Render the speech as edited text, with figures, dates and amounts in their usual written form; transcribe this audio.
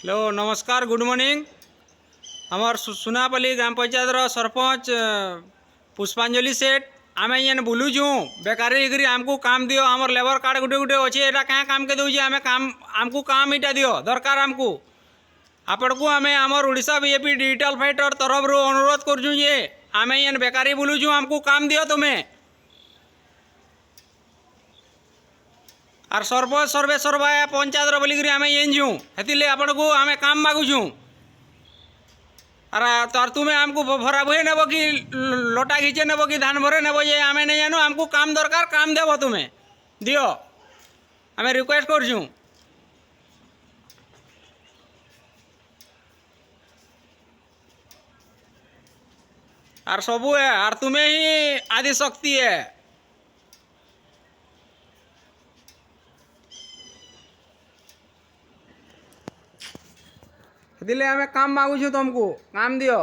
Hello नमस्कार good morning. हमार सुनापल्ली ग्राम पंचायत सरपंच पुष्पांजलि सेठ आम ये बुलूचु बेकारी करी आमको काम दियो। आमर लेबर कार्ड गुटे गुटे अच्छे यहाँ क्या काम के दूचे आम काम आमको काम इटा दियो दरकार आमको आपण को आम आमर ओडिशा बीजेपी डिजिटल फाइटर तरफ रू अनुरोध करछुँ जे आम ये बेकारी बुलूचु आमको काम दियो तुम्हें आर सरपंच सर्वेश्वर भाई पंचायत बोलिक आम ये हेतिले आपण को आम काम मागुछुँ। अरे तर तुम्हें आमको भरा भुए नेब कि लोटा घीचे नेब कि धान भरे नेब ये आम नहीं जानू आमको काम दरकार काम देव तुम्हें दियो आम रिक्वेस्ट करछुँ। आर सबू है आर तुम्हें ही आदि शक्ति है दिले हमें काम मांगू छू तुमको काम दियो।